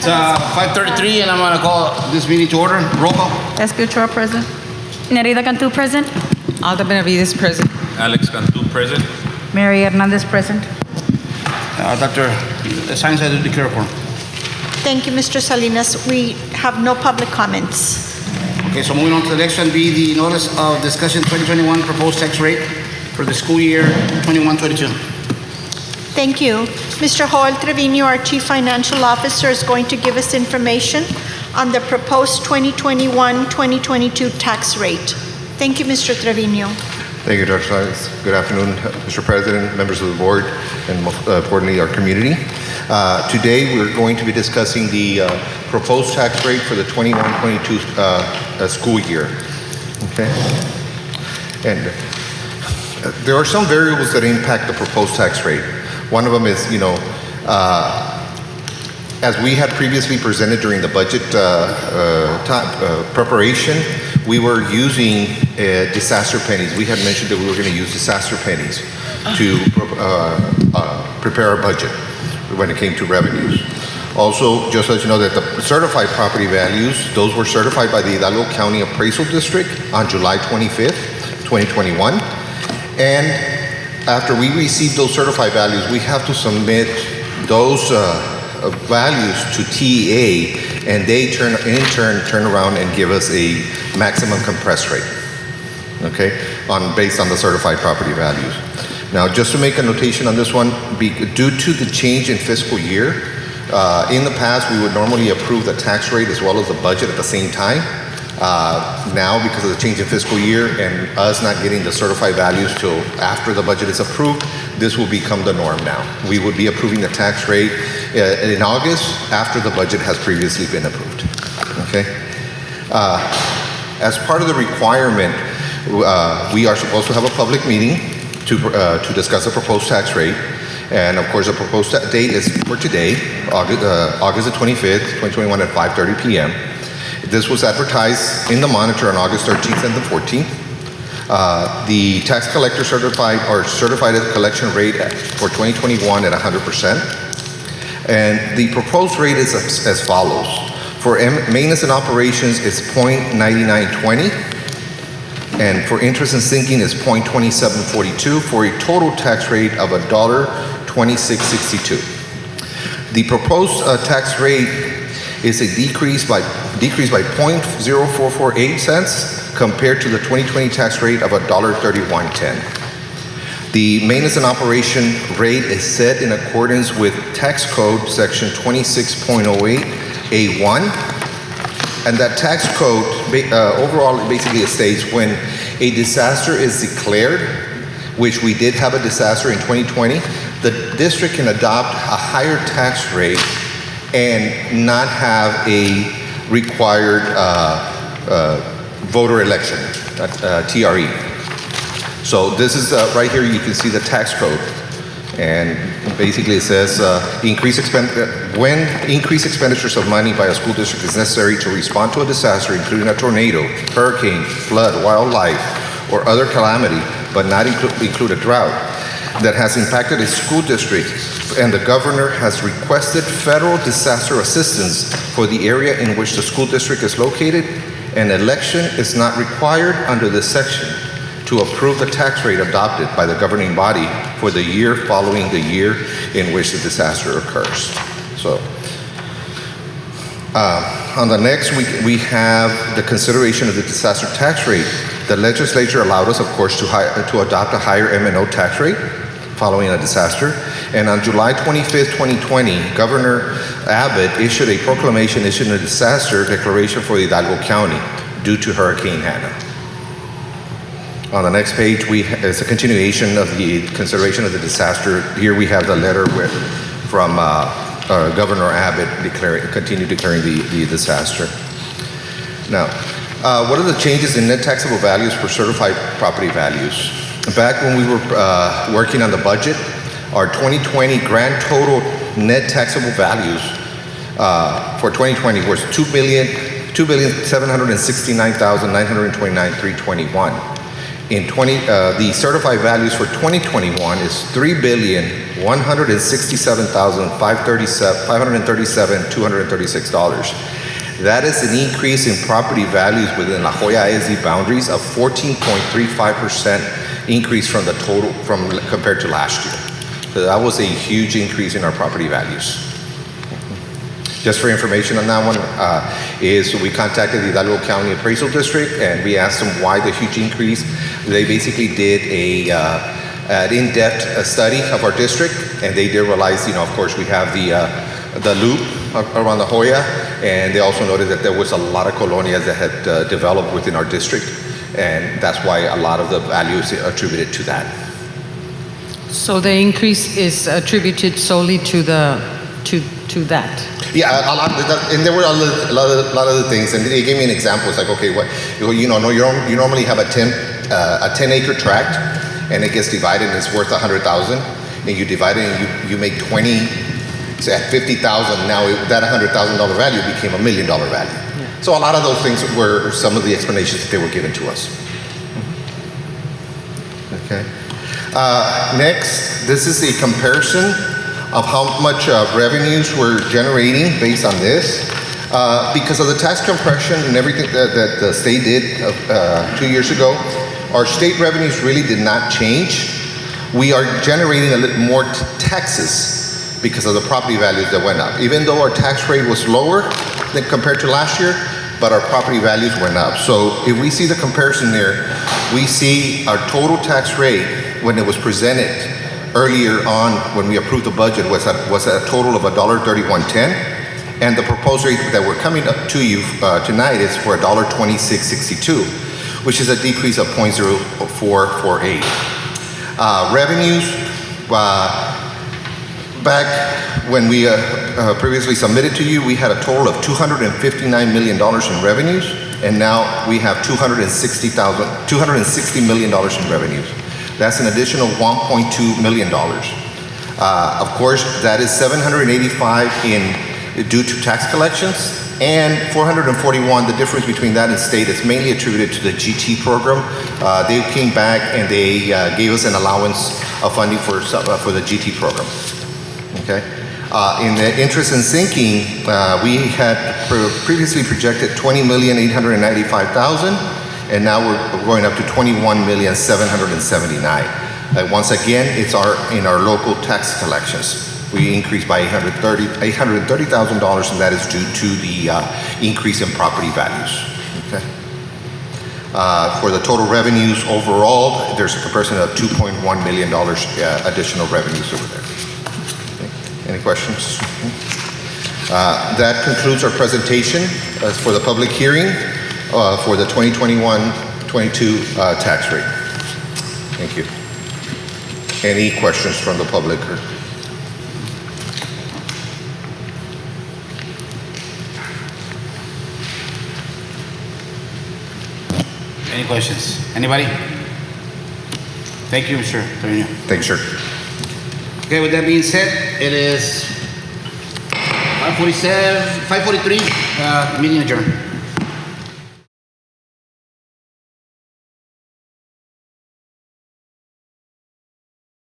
5:33, and I'm going to call this meeting to order. Roll call. Escuchar present. Nerida Cantu present. Alda Benavides present. Alex Cantu present. Mary Hernandez present. Dr. Saenz, I do declare quorum. Thank you, Mr. Salinas. We have no public comments. Okay, so moving on to the next one, be the notice of discussion 2021 proposed tax rate for the school year 21-22. Thank you. Mr. Joel Trevino, our Chief Financial Officer, is going to give us information on the proposed 2021-2022 tax rate. Thank you, Mr. Trevino. Thank you, Dr. Saenz. Good afternoon, Mr. President, members of the board, and most importantly, our community. Today, we're going to be discussing the proposed tax rate for the 21-22 school year. Okay? And there are some variables that impact the proposed tax rate. One of them is, as we had previously presented during the budget preparation, we were using disaster pennies. We had mentioned that we were going to use disaster pennies to prepare our budget when it came to revenues. Also, just as you know, that the certified property values, those were certified by the Hidalgo County Appraisal District on July 25th, 2021. And after we receive those certified values, we have to submit those values to TEA, and they in turn turn around and give us a maximum compressed rate, okay, based on the certified property values. Now, just to make a notation on this one, due to the change in fiscal year, in the past we would normally approve the tax rate as well as the budget at the same time. Now, because of the change in fiscal year and us not getting the certified values till after the budget is approved, this will become the norm now. We would be approving the tax rate in August after the budget has previously been approved. Okay. As part of the requirement, we are supposed to have a public meeting to discuss the proposed tax rate. And of course, the proposed date is for today, August the 25th, 2021 at 5:30 p.m. This was advertised in the Monitor on August 13th and the 14th. The tax collector certified the collection rate for 2021 at 100%. And the proposed rate is as follows. For maintenance and operations, it's 0.9920. And for interest and sinking, it's 0.2742 for a total tax rate of $1.2662. The proposed tax rate is a decrease by 0.0448 cents compared to the 2020 tax rate of $1.3110. The maintenance and operation rate is set in accordance with tax code section 26.08A1. And that tax code overall basically it states when a disaster is declared, which we did have a disaster in 2020, the district can adopt a higher tax rate and not have a required voter election, TRE. So this is right here, you can see the tax code. And basically it says, when increased expenditures of money by a school district is necessary to respond to a disaster, including a tornado, hurricane, flood, wildlife, or other calamity, but not include a drought, that has impacted a school district, and the governor has requested federal disaster assistance for the area in which the school district is located, an election is not required under this section to approve the tax rate adopted by the governing body for the year following the year in which the disaster occurs. So, on the next, we have the consideration of the disaster tax rate. The legislature allowed us, of course, to adopt a higher M&O tax rate following a disaster. And on July 25th, 2020, Governor Abbott issued a proclamation issuing a disaster declaration for Hidalgo County due to Hurricane Hanna. On the next page, it's a continuation of the consideration of the disaster. Here we have the letter from Governor Abbott declaring the disaster. Now, what are the changes in net taxable values for certified property values? Back when we were working on the budget, our 2020 grand total net taxable values for 2020 was $2,769,929,321. The certified values for 2021 is $3,167,537,236. That is an increase in property values within La Joya ISD boundaries of 14.35% increase from the total compared to last year. So that was a huge increase in our property values. Just for information on that one, is we contacted the Hidalgo County Appraisal District and we asked them why the huge increase. They basically did an in-depth study of our district, and they did realize, of course, we have the loop around La Joya, and they also noted that there was a lot of colonias that had developed within our district, and that's why a lot of the value is attributed to that. So the increase is attributed solely to that? Yeah, a lot, and there were a lot of other things, and they gave me an example. It's like, okay, you normally have a 10-acre tract, and it gets divided, and it's worth $100,000, and you divide it, and you make 20. So at $50,000, now that $100,000 value became $1 million value. Yeah. So a lot of those things were some of the explanations that they were given to us. Okay. Next, this is a comparison of how much revenues we're generating based on this. Because of the tax compression and everything that the state did 2 years ago, our state revenues really did not change. We are generating a little more taxes because of the property values that went up. Even though our tax rate was lower than compared to last year, but our property values went up. So if we see the comparison there, we see our total tax rate when it was presented earlier on when we approved the budget was a total of $1.3110, and the proposed rate that we're coming up to you tonight is for $1.2662, which is a decrease of 0.0448. Revenues, back when we previously submitted to you, we had a total of $259 million in revenues, and now we have $260 million in revenues. That's an additional $1.2 million. Of course, that is $785 due to tax collections, and $441, the difference between that and state is mainly attributed to the GT program. They came back and they gave us an allowance of funding for the GT program. Okay. In the interest and sinking, we had previously projected $20,895,000, and now we're going up to $21,779,000. Once again, it's in our local tax collections. We increased by $830,000, and that is due to the increase in property values. Okay. For the total revenues overall, there's a comparison of $2.1 million additional revenues over there. Okay. Any questions? That concludes our presentation for the public hearing for the 2021-22 tax rate. Thank you. Any questions from the public? Any questions? Anybody? Thank you, Mr. Trevino. Thanks, sir. Okay, with that being said, it is 5:43, meeting adjourned.